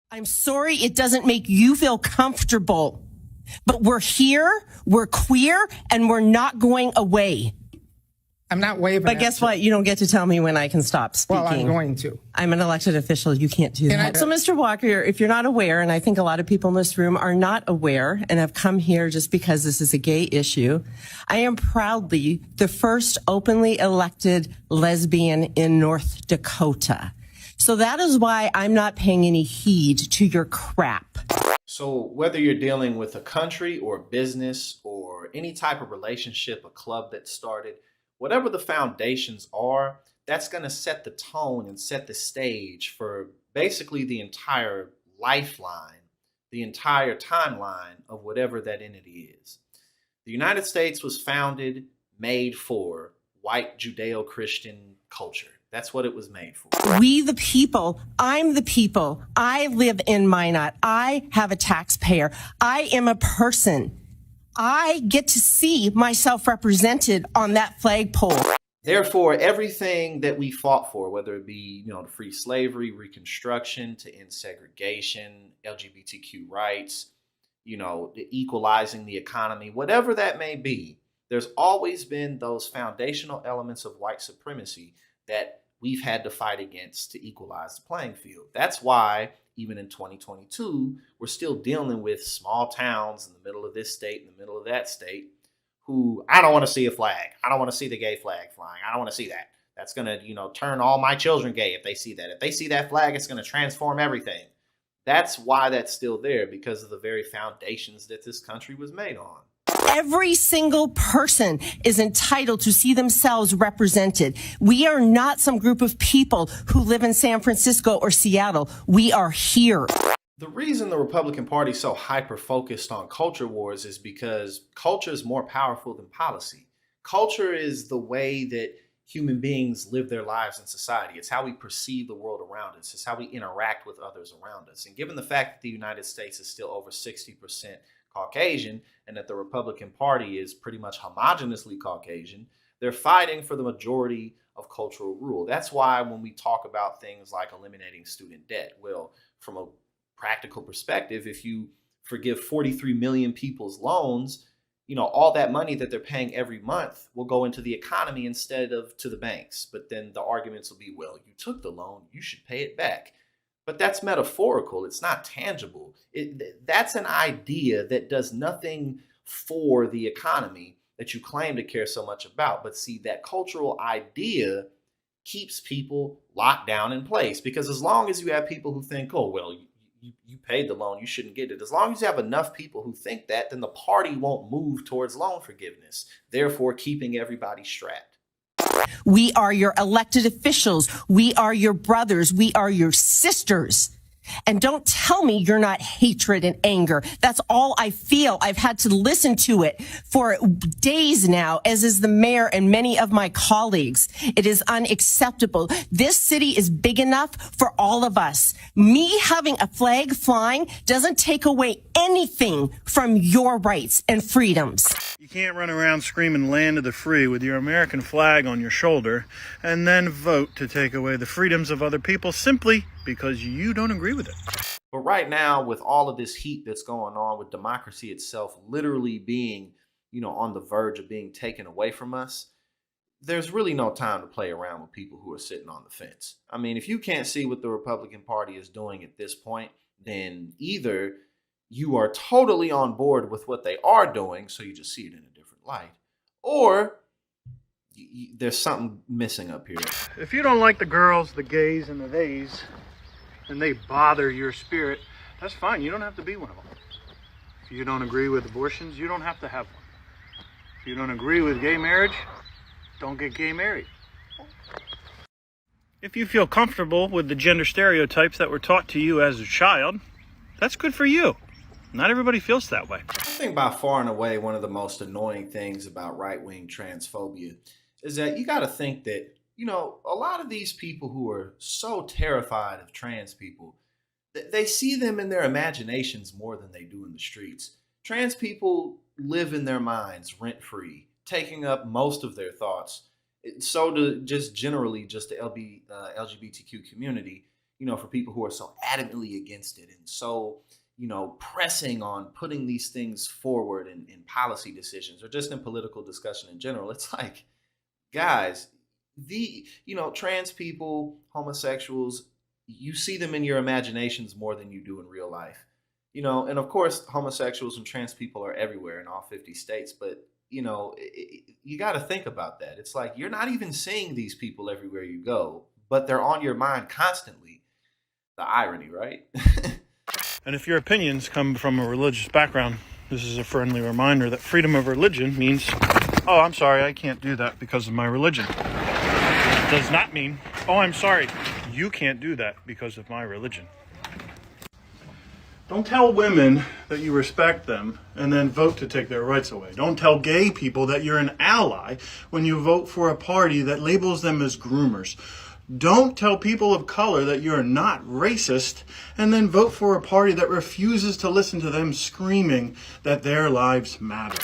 I'm sorry it doesn't make you feel comfortable, but we're here, we're queer, and we're not going away. I'm not waving. But guess what? You don't get to tell me when I can stop speaking. Well, I'm going to. I'm an elected official. You can't do that. So, Mr. Walker, if you're not aware, and I think a lot of people in this room are not aware and have come here just because this is a gay issue, I am proudly the first openly elected lesbian in North Dakota. So that is why I'm not paying any heed to your crap. So whether you're dealing with a country or a business or any type of relationship, a club that started, whatever the foundations are, that's going to set the tone and set the stage for basically the entire lifeline, the entire timeline of whatever that entity is. The United States was founded, made for white Judeo-Christian culture. That's what it was made for. We the people, I'm the people, I live in Minot, I have a taxpayer, I am a person. I get to see myself represented on that flagpole. Therefore, everything that we fought for, whether it be, to free slavery, Reconstruction, to end segregation, LGBTQ rights, equalizing the economy, whatever that may be, there's always been those foundational elements of white supremacy that we've had to fight against to equalize the playing field. That's why even in 2022, we're still dealing with small towns in the middle of this state, in the middle of that state, who I don't want to see a flag. I don't want to see the gay flag flying. I don't want to see that. That's going to, turn all my children gay if they see that. If they see that flag, it's going to transform everything. That's why that's still there, because of the very foundations that this country was made on. Every single person is entitled to see themselves represented. We are not some group of people who live in San Francisco or Seattle. We are here. The reason the Republican Party is so hyper-focused on culture wars is because culture is more powerful than policy. Culture is the way that human beings live their lives in society. It's how we perceive the world around us. It's how we interact with others around us. And given the fact that the United States is still over 60% Caucasian, and that the Republican Party is pretty much homogenously Caucasian, they're fighting for the majority of cultural rule. That's why when we talk about things like eliminating student debt, well, from a practical perspective, if you forgive 43 million people's loans, all that money that they're paying every month will go into the economy instead of to the banks. But then the arguments will be, well, you took the loan, you should pay it back. But that's metaphorical. It's not tangible. That's an idea that does nothing for the economy that you claim to care so much about. But see, that cultural idea keeps people locked down in place, because as long as you have people who think, oh, well, you paid the loan, you shouldn't get it. As long as you have enough people who think that, then the party won't move towards loan forgiveness, therefore keeping everybody strapped. We are your elected officials. We are your brothers. We are your sisters. And don't tell me you're not hatred and anger. That's all I feel. I've had to listen to it for days now, as is the mayor and many of my colleagues. It is unacceptable. This city is big enough for all of us. Me having a flag flying doesn't take away anything from your rights and freedoms. You can't run around screaming land of the free with your American flag on your shoulder and then vote to take away the freedoms of other people simply because you don't agree with it. But right now, with all of this heat that's going on, with democracy itself literally being, on the verge of being taken away from us, there's really no time to play around with people who are sitting on the fence. I mean, if you can't see what the Republican Party is doing at this point, then either you are totally on board with what they are doing, so you just see it in a different light, or there's something missing up here. If you don't like the girls, the gays, and the theys, and they bother your spirit, that's fine. You don't have to be one of them. If you don't agree with abortions, you don't have to have one. If you don't agree with gay marriage, don't get gay married. If you feel comfortable with the gender stereotypes that were taught to you as a child, that's good for you. Not everybody feels that way. I think by far and away one of the most annoying things about right-wing transphobia is that you got to think that, a lot of these people who are so terrified of trans people, they see them in their imaginations more than they do in the streets. Trans people live in their minds rent-free, taking up most of their thoughts. So do just generally just the LGBTQ community. for people who are so adamantly against it and so, pressing on putting these things forward in policy decisions or just in political discussion in general. It's like, guys, trans people, homosexuals, you see them in your imaginations more than you do in real life. And of course, homosexuals and trans people are everywhere in all 50 states. But, you got to think about that. It's like you're not even seeing these people everywhere you go, but they're on your mind constantly. The irony, right? And if your opinions come from a religious background, this is a friendly reminder that freedom of religion means, oh, I'm sorry, I can't do that because of my religion. It does not mean, oh, I'm sorry, you can't do that because of my religion. Don't tell women that you respect them and then vote to take their rights away. Don't tell gay people that you're an ally when you vote for a party that labels them as groomers. Don't tell people of color that you're not racist and then vote for a party that refuses to listen to them screaming that their lives matter.